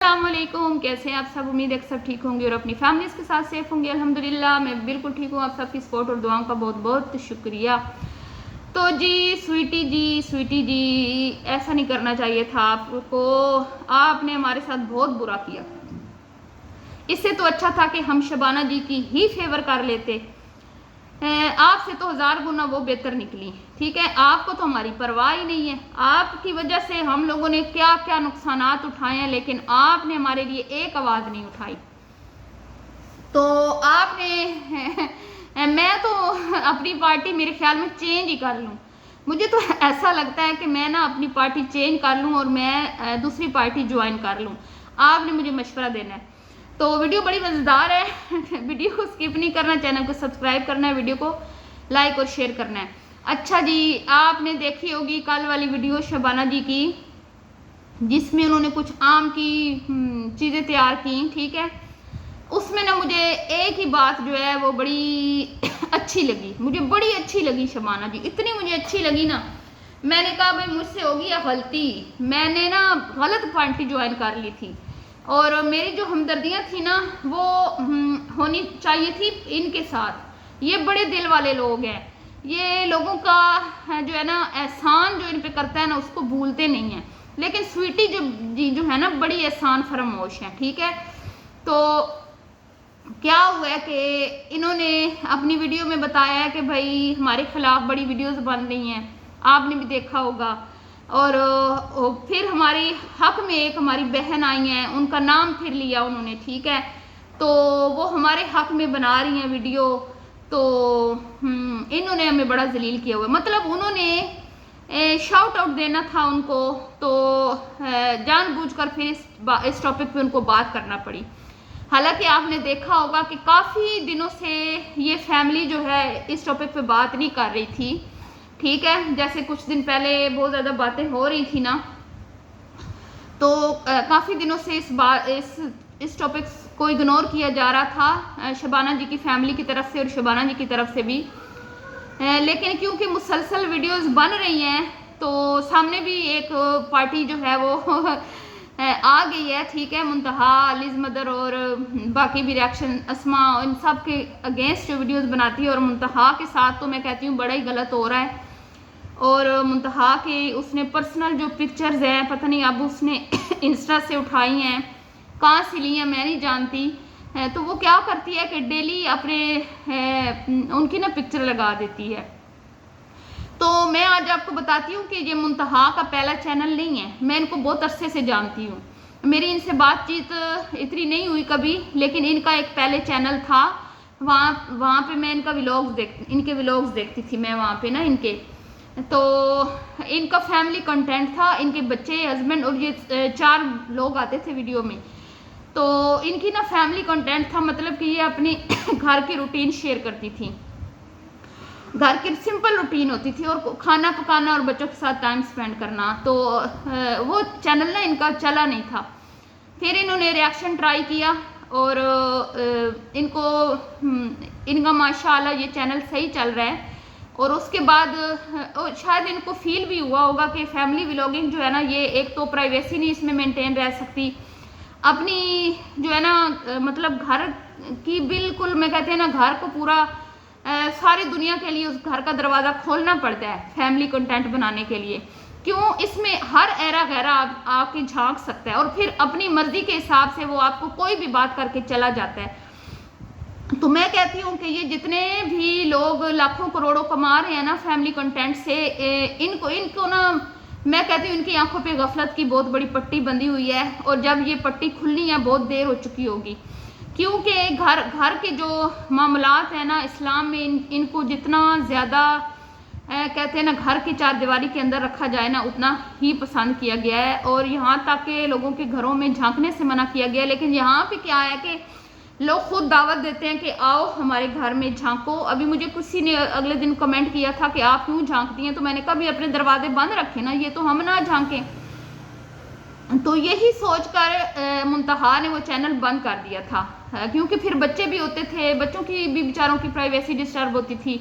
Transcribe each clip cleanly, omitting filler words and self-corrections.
अस्सलाम वालेकुम, कैसे हैं आप सब। उम्मीद है कि सब ठीक होंगे और अपनी फैमिलीज़ के साथ सेफ होंगे। अल्हम्दुलिल्लाह मैं बिल्कुल ठीक हूँ। आप सबकी सपोर्ट और दुआओं का बहुत बहुत शुक्रिया। तो जी स्वीटी जी ऐसा नहीं करना चाहिए था आपको। आपने हमारे साथ बहुत बुरा किया। इससे तो अच्छा था कि हम शबाना जी की ही फेवर कर लेते। आपसे तो 1000 गुना वो बेहतर निकली। ठीक है, आपको तो हमारी परवाह ही नहीं है। आपकी वजह से हम लोगों ने क्या क्या नुकसानात उठाए हैं, लेकिन आपने हमारे लिए एक आवाज नहीं उठाई। तो आपने मैं तो अपनी पार्टी मेरे ख्याल में चेंज ही कर लूं। मुझे तो ऐसा लगता है कि मैं ना अपनी पार्टी चेंज कर लूं और मैं दूसरी पार्टी ज्वाइन कर लूं। आपने मुझे मशवरा देना है। तो वीडियो बड़ी मज़ेदार है। वीडियो को स्किप नहीं करना, चैनल को सब्सक्राइब करना है, वीडियो को लाइक और शेयर करना है। अच्छा जी, आपने देखी होगी कल वाली वीडियो शबाना जी की, जिसमें उन्होंने कुछ आम की चीज़ें तैयार की। ठीक है, उसमें ना मुझे एक ही बात जो है वो बड़ी अच्छी लगी। मुझे बड़ी अच्छी लगी शबाना जी, इतनी मुझे अच्छी लगी ना, मैंने कहा भाई मुझसे होगी या गलती। मैंने ना गलत पार्टी ज्वाइन कर ली थी और मेरी जो हमदर्दियाँ थी ना वो होनी चाहिए थी इनके साथ। ये बड़े दिल वाले लोग हैं, ये लोगों का जो है ना एहसान जो इन पे करता है ना उसको भूलते नहीं हैं। लेकिन स्वीटी जो है ना बड़ी एहसान फरामोश है। ठीक है, तो क्या हुआ है कि इन्होंने अपनी वीडियो में बताया है कि भाई हमारे खिलाफ बड़ी वीडियोस बन रही हैं, आपने भी देखा होगा। और फिर हमारे हक में एक हमारी बहन आई हैं, उनका नाम फिर लिया उन्होंने। ठीक है, तो वो हमारे हक में बना रही हैं वीडियो। तो इन्होंने हमें बड़ा जलील किया हुआ, मतलब उन्होंने शाउट आउट देना था उनको, तो जानबूझकर फिर इस टॉपिक पे उनको बात करना पड़ी। हालांकि आपने देखा होगा कि काफ़ी दिनों से ये फैमिली जो है इस टॉपिक पे बात नहीं कर रही थी। ठीक है, जैसे कुछ दिन पहले बहुत ज़्यादा बातें हो रही थी ना, तो काफ़ी दिनों से इस टॉपिक को इग्नोर किया जा रहा था शबाना जी की फैमिली की तरफ से और शबाना जी की तरफ से भी। लेकिन क्योंकि मुसलसल वीडियोस बन रही हैं तो सामने भी एक पार्टी जो है वो आ गई है। ठीक है, मुंतहा, लिज मदर और बाकी भी रिएक्शन अस्मा, इन सब के अगेंस्ट जो वीडियोस बनाती है। और मुंतहा के साथ तो मैं कहती हूँ बड़ा ही गलत हो रहा है। और मुंतहा के उसने पर्सनल जो पिक्चर्स हैं पता नहीं अब उसने इंस्टा से उठाई हैं, कहाँ से ली हैं मैं नहीं जानती। तो वो क्या करती है कि डेली अपने उनकी ना पिक्चर लगा देती है। तो मैं आज आपको बताती हूँ कि ये मुंतहा का पहला चैनल नहीं है। मैं इनको बहुत अरसे से जानती हूँ, मेरी इनसे बातचीत इतनी नहीं हुई कभी, लेकिन इनका एक पहले चैनल था। वहाँ पे मैं इनके व्लॉग्स देखती थी मैं वहाँ पे ना इनके। तो इनका फैमिली कंटेंट था, इनके बच्चे, हस्बैंड और ये 4 लोग आते थे वीडियो में। तो इनकी ना फैमिली कंटेंट था, मतलब कि ये अपनी घर की रूटीन शेयर करती थी। घर की सिंपल रूटीन होती थी और खाना पकाना और बच्चों के साथ टाइम स्पेंड करना। तो वो चैनल ना इनका चला नहीं था। फिर इन्होंने रिएक्शन ट्राई किया और इनका माशाल्लाह ये चैनल सही चल रहा है। और उसके बाद शायद इनको फील भी हुआ होगा कि फैमिली व्लॉगिंग जो है ना, ये एक तो प्राइवेसी नहीं इसमें मेंटेन रह सकती, अपनी जो है ना मतलब घर की बिल्कुल, मैं कहते हैं ना घर को पूरा सारी दुनिया के लिए उस घर का दरवाज़ा खोलना पड़ता है फैमिली कंटेंट बनाने के लिए। क्यों, इसमें हर एरा गैरा आपकी झांक सकता है और फिर अपनी मर्जी के हिसाब से वो आपको कोई भी बात करके चला जाता है। तो मैं कहती हूँ कि ये जितने भी लोग लाखों करोड़ों कमा रहे हैं ना फैमिली कंटेंट से, इनको ना मैं कहती हूँ इनकी आंखों पे गफलत की बहुत बड़ी पट्टी बंधी हुई है। और जब ये पट्टी खुलनी है बहुत देर हो चुकी होगी, क्योंकि घर के जो मामलात हैं ना इस्लाम में, इनको जितना ज़्यादा कहते हैं ना घर की चारदीवारी के अंदर रखा जाए ना उतना ही पसंद किया गया है। और यहाँ तक के लोगों के घरों में झांकने से मना किया गया है। लेकिन यहाँ पे क्या है कि लोग खुद दावत देते हैं कि आओ हमारे घर में झांको। अभी मुझे किसी ने अगले दिन कमेंट किया था कि आप क्यों झांकती हैं, तो मैंने कहा भी अपने दरवाजे बंद रखे ना, ये तो हम ना झांकें। तो यही सोचकर मुंतहा ने वो चैनल बंद कर दिया था, क्योंकि फिर बच्चे भी होते थे, बच्चों की भी बेचारों की प्राइवेसी डिस्टर्ब होती थी।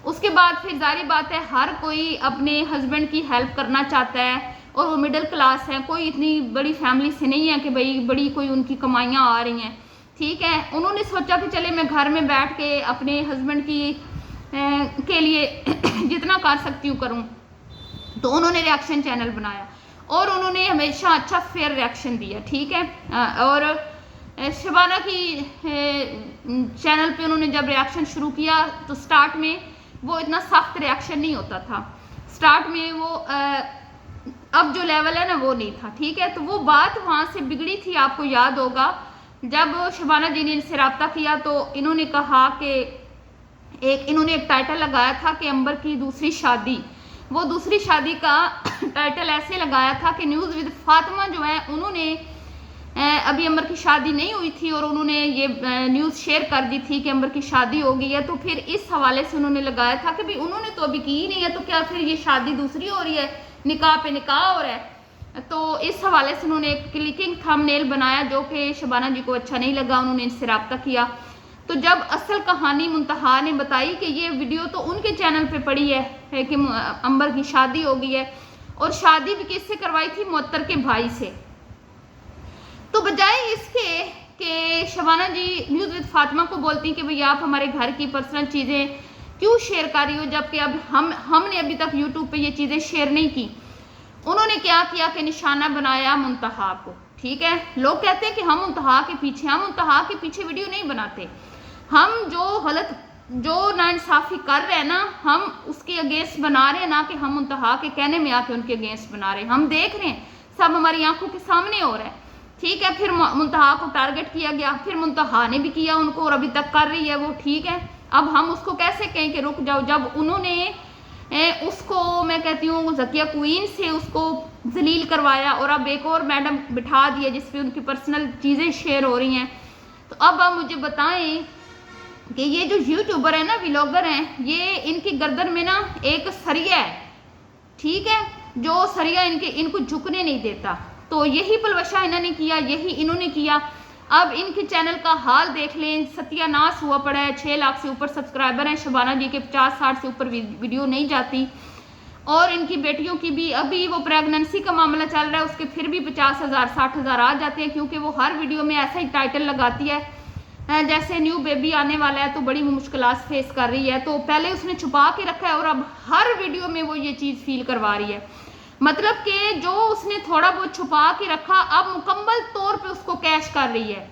उसके बाद फिर जारी बात है हर कोई अपने हस्बैंड की हेल्प करना चाहता है, और वो मिडिल क्लास है, कोई इतनी बड़ी फैमिली से नहीं है कि भाई बड़ी कोई उनकी कमाइयाँ आ रही हैं, ठीक है। उन्होंने सोचा कि चले मैं घर में बैठ के अपने हस्बैंड की के लिए जितना कर सकती हूँ करूँ। तो उन्होंने रिएक्शन चैनल बनाया और उन्होंने हमेशा अच्छा फेयर रिएक्शन दिया, ठीक है। और शबाना की चैनल पे उन्होंने जब रिएक्शन शुरू किया तो स्टार्ट में वो इतना सख्त रिएक्शन नहीं होता था, स्टार्ट में वो अब जो लेवल है ना वो नहीं था, ठीक है। तो वो बात वहाँ से बिगड़ी थी, आपको याद होगा जब शबाना जी ने इनसे रब्ता किया तो इन्होंने कहा कि इन्होंने एक टाइटल लगाया था कि अंबर की दूसरी शादी, वो दूसरी शादी का टाइटल ऐसे लगाया था कि न्यूज़ विद फातिमा जो है उन्होंने अभी अंबर की शादी नहीं हुई थी और उन्होंने ये न्यूज़ शेयर कर दी थी कि अंबर की शादी हो गई है। तो फिर इस हवाले से उन्होंने लगाया था कि भाई उन्होंने तो अभी की ही नहीं है, तो क्या फिर ये शादी दूसरी हो रही है, निकाह पे निकाह हो रहा है। तो इस हवाले से उन्होंने एक क्लिकिंग थंबनेल बनाया जो कि शबाना जी को अच्छा नहीं लगा, उन्होंने इनसे रब्ता किया। तो जब असल कहानी मुंतहा ने बताई कि ये वीडियो तो उनके चैनल पे पड़ी है कि अंबर की शादी हो गई है और शादी भी किससे करवाई थी, मुअत्तर के भाई से। तो बजाय इसके कि शबाना जी न्यूज़ विद फातिमा को बोलती कि भई आप हमारे घर की पर्सनल चीज़ें क्यों शेयर कर रही हो, जबकि अब हमने अभी तक यूट्यूब पे ये चीज़ें शेयर नहीं की। उन्होंने क्या किया कि निशाना बनाया मुंतहा को, ठीक है। लोग कहते हैं कि हम मुंतहा के पीछे वीडियो नहीं बनाते, हम जो गलत जो नाइंसाफ़ी कर रहे हैं ना हम उसके अगेंस्ट बना रहे हैं, ना कि हम मुंतहा के कहने में आके उनके अगेंस्ट बना रहे हैं। हम देख रहे हैं, सब हमारी आंखों के सामने हो रहा है, ठीक है। फिर मुंतहा को टारगेट किया गया, फिर मुंतहा ने भी किया उनको और अभी तक कर रही है वो, ठीक है। अब हम उसको कैसे कहें कि रुक जाओ, जब उन्होंने उसको मैं कहती हूँ ज़किया क्वीन से उसको जलील करवाया और अब एक और मैडम बिठा दिया जिस पे उनकी पर्सनल चीज़ें शेयर हो रही हैं। तो अब आप मुझे बताएं कि ये जो यूट्यूबर है ना, व्लॉगर हैं, ये इनकी गर्दन में ना एक सरिया है, ठीक है, जो सरिया इनको झुकने नहीं देता। तो यही पलवशा इन्होंने किया, यही इन्होंने किया। अब इनके चैनल का हाल देख लें, सत्यानाश हुआ पड़ा है। 6 लाख से ऊपर सब्सक्राइबर हैं, शबाना जी के 50-60 से ऊपर वीडियो नहीं जाती और इनकी बेटियों की भी अभी वो प्रेगनेंसी का मामला चल रहा है, उसके फिर भी 50,000 60,000 आ जाते हैं, क्योंकि वो हर वीडियो में ऐसा ही टाइटल लगाती है जैसे न्यू बेबी आने वाला है तो बड़ी मुश्किलात फेस कर रही है। तो पहले उसने छुपा के रखा है और अब हर वीडियो में वो ये चीज़ फील करवा रही है, मतलब कि जो उसने थोड़ा बहुत छुपा के रखा अब मुकम्मल तौर पे उसको कैश कर रही है।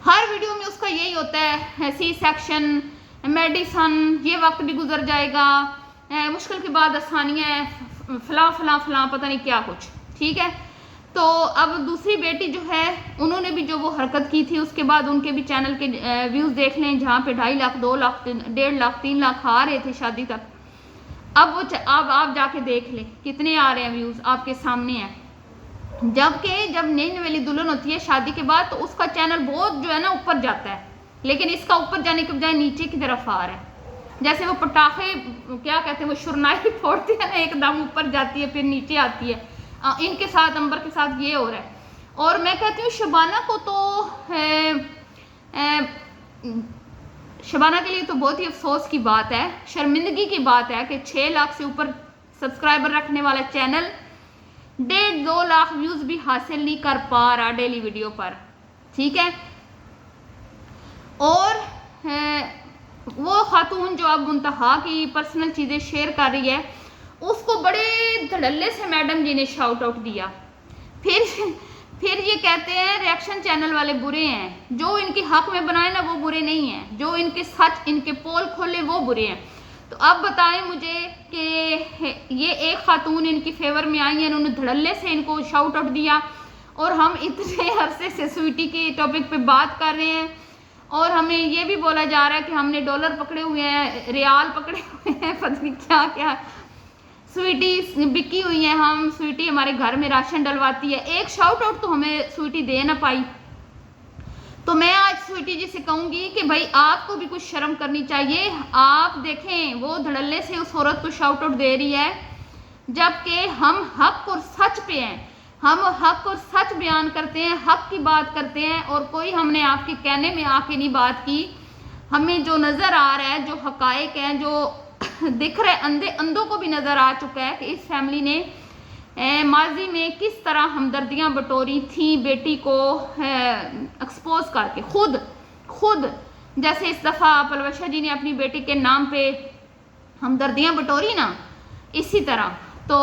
हर वीडियो में उसका यही होता है, सी सेक्शन, मेडिसन, ये वक्त भी गुजर जाएगा, मुश्किल के बाद आसानियाँ, फला फला फला पता नहीं क्या कुछ, ठीक है। तो अब दूसरी बेटी जो है उन्होंने भी जो वो हरकत की थी उसके बाद उनके भी चैनल के व्यूज़ देख लें, जहाँ पे 2.5 लाख 2 लाख 1.5 लाख 3 लाख आ रहे थे शादी तक। अब आप जाके देख लें कितने आ रहे हैं व्यूज़, आपके सामने हैं। जब नई नवेली दुल्हन होती है शादी के बाद तो उसका चैनल बहुत जो है ना ऊपर जाता है, लेकिन इसका ऊपर जाने के बजाय नीचे की तरफ आ रहा है। जैसे वो पटाखे क्या कहते हैं, वो शुरनाई फोड़ती है ना, एकदम ऊपर जाती है फिर नीचे आती है। इनके साथ अंबर के साथ ये हो रहा है। और मैं कहती हूँ शबाना को तो शबाना के लिए तो बहुत ही अफसोस की बात है, शर्मिंदगी की बात है कि 6 लाख से ऊपर सब्सक्राइबर रखने वाला चैनल 1.5-2 लाख व्यूज़ भी हासिल नहीं कर पा रहा डेली वीडियो पर, ठीक है। और वो खातून जो अब मुंतहा की पर्सनल चीज़ें शेयर कर रही है उसको बड़े धड़ल्ले से मैडम जी ने शाउट आउट दिया। फिर ये कहते हैं रिएक्शन चैनल वाले बुरे हैं, जो इनके हक में बनाए ना वो बुरे नहीं हैं, जो इनके सच इनके पोल खोले वो बुरे हैं। तो अब बताएं मुझे कि ये एक खातून इनकी फेवर में आई है, इन्होंने धड़ल्ले से इनको शाउट आउट दिया और हम इतने अरसे से स्वीटी के टॉपिक पे बात कर रहे हैं और हमें ये भी बोला जा रहा है कि हमने डॉलर पकड़े हुए हैं, रियाल पकड़े हुए हैं, पता नहीं क्या क्या, स्वीटी बिकी हुई है, हम स्वीटी हमारे घर में राशन डलवाती है। एक शाउट आउट तो हमें स्वीटी दे ना पाई। तो मैं आज स्वीटी जी से कहूँगी कि भाई आपको भी कुछ शर्म करनी चाहिए। आप देखें वो धड़ल्ले से उस औरत को शाउट आउट दे रही है, जबकि हम हक और सच पे हैं, हम हक और सच बयान करते हैं, हक की बात करते हैं और कोई हमने आपके कहने में आके नहीं बात की। हमें जो नज़र आ रहा है, जो हकायक हैं, जो दिख रहे, अंधों को भी नज़र आ चुका है कि इस फैमिली ने माजी में किस तरह हमदर्दियाँ बटोरी थी बेटी को एक्सपोज करके, खुद जैसे इस दफ़ा पलवशा जी ने अपनी बेटी के नाम पे हमदर्दियाँ बटोरी ना, इसी तरह तो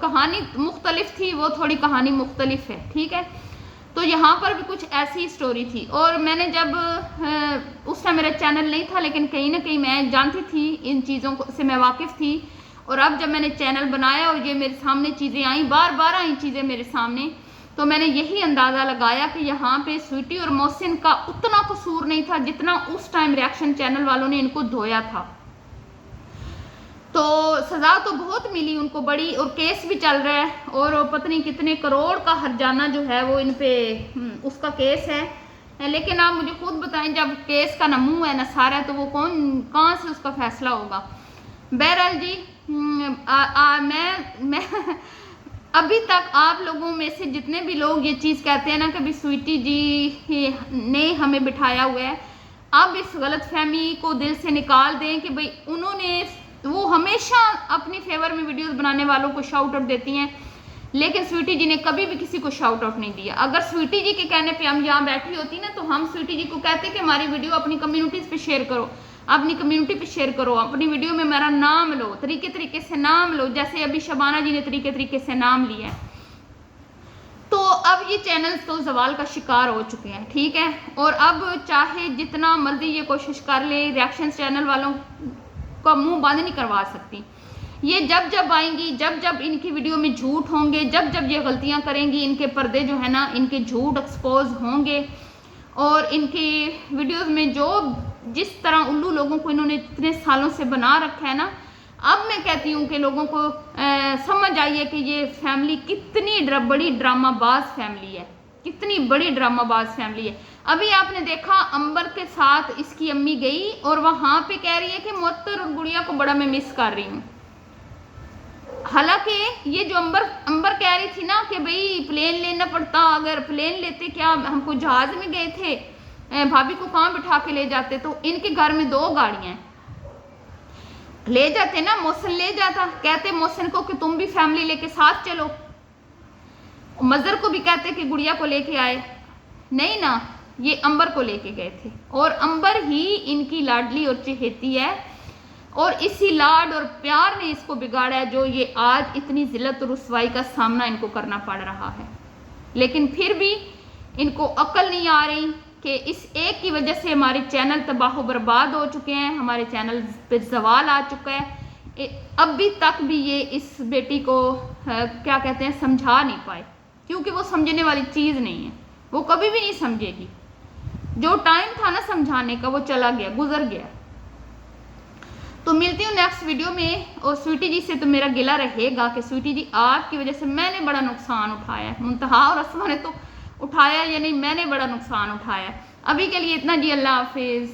कहानी मुख्तलिफ थी, वो थोड़ी कहानी मुख्तलिफ है, ठीक है। तो यहाँ पर भी कुछ ऐसी स्टोरी थी। और मैंने जब उस टाइम मेरा चैनल नहीं था, लेकिन कहीं ना कहीं मैं जानती थी इन चीज़ों को से, मैं वाकिफ़ थी। और अब जब मैंने चैनल बनाया और ये मेरे सामने चीज़ें आई, बार आई चीज़ें मेरे सामने, तो मैंने यही अंदाज़ा लगाया कि यहाँ पे स्वीटी और मोहसिन का उतना कसूर नहीं था जितना उस टाइम रिएक्शन चैनल वालों ने इनको धोया था। तो सज़ा तो बहुत मिली उनको बड़ी, और केस भी चल रहा है, और पता नहीं कितने करोड़ का हर्जाना जो है वो इन पे उसका केस है। लेकिन आप मुझे खुद बताएं, जब केस का ना मुँह है ना सारा है, तो वो कहाँ से उसका फैसला होगा। बहरहाल जी, मैं अभी तक आप लोगों में से जितने भी लोग ये चीज़ कहते हैं ना कि भी स्वीटी जी ने हमें बिठाया हुआ है, अब इस गलतफहमी को दिल से निकाल दें कि भाई वो हमेशा अपनी फेवर में वीडियोस बनाने वालों को शाउट आउट देती हैं, लेकिन स्वीटी जी ने कभी भी किसी को शाउट आउट नहीं दिया। अगर स्वीटी जी के कहने पे हम यहाँ बैठी होती ना, तो हम स्वीटी जी को कहते कि हमारी वीडियो अपनी कम्युनिटीज़ पे शेयर करो, अपनी कम्युनिटी पे शेयर करो, अपनी वीडियो में मेरा नाम लो, तरीके से नाम लो, जैसे अभी शबाना जी ने तरीके से नाम लिया है। तो अब ये चैनल्स तो जवाल का शिकार हो चुके हैं, ठीक है। और अब चाहे जितना मर्जी ये कोशिश कर ले, रिएक्शन चैनल वालों का मुंह बंद नहीं करवा सकती। ये जब आएंगी, जब इनकी वीडियो में झूठ होंगे, जब ये गलतियां करेंगी, इनके पर्दे जो है ना, इनके झूठ एक्सपोज होंगे, और इनकी वीडियोस में जो जिस तरह उल्लू लोगों को इन्होंने इतने सालों से बना रखा है ना, अब मैं कहती हूँ कि लोगों को समझ आई है कि ये फैमिली कितनी बड़ी ड्रामाबाज फैमिली है, कितनी बड़ी ड्रामाबाज फैमिली है। अभी आपने देखा अंबर के साथ इसकी अम्मी गई और वहाँ पे कह रही है कि मुअत्तर और गुड़िया को बड़ा मैं मिस कर रही हूँ। हालांकि ये जो अंबर कह रही थी ना कि भाई प्लेन लेना पड़ता, अगर प्लेन लेते, क्या हमको जहाज में गए थे, भाभी को कहाँ बिठा के ले जाते, तो इनके घर में 2 गाड़ियाँ ले जाते ना, मोहसिन ले जाता, कहते मोहसिन को कि तुम भी फैमिली लेके साथ चलो, मजर को भी कहते कि गुड़िया को लेके आए, नहीं ना, ये अंबर को लेके गए थे। और अंबर ही इनकी लाडली और चहेती है, और इसी लाड और प्यार ने इसको बिगाड़ा है जो ये आज इतनी जिल्लत और रुसवाई का सामना इनको करना पड़ रहा है। लेकिन फिर भी इनको अक्ल नहीं आ रही कि इस एक की वजह से हमारे चैनल तबाह बर्बाद हो चुके हैं, हमारे चैनल पे जवाल आ चुका है। अभी तक भी ये इस बेटी को क्या कहते हैं समझा नहीं पाए, क्योंकि वो समझने वाली चीज़ नहीं है, वो कभी भी नहीं समझेगी। जो टाइम था ना समझाने का वो चला गया, गुजर गया। तो मिलती हूँ नेक्स्ट वीडियो में। और स्वीटी जी से तो मेरा गिला रहेगा कि स्वीटी जी आपकी वजह से मैंने बड़ा नुकसान उठाया है, मुंतहा और असमा ने तो उठाया या नहीं, मैंने बड़ा नुकसान उठाया। अभी के लिए इतना जी, अल्लाह हाफिज़।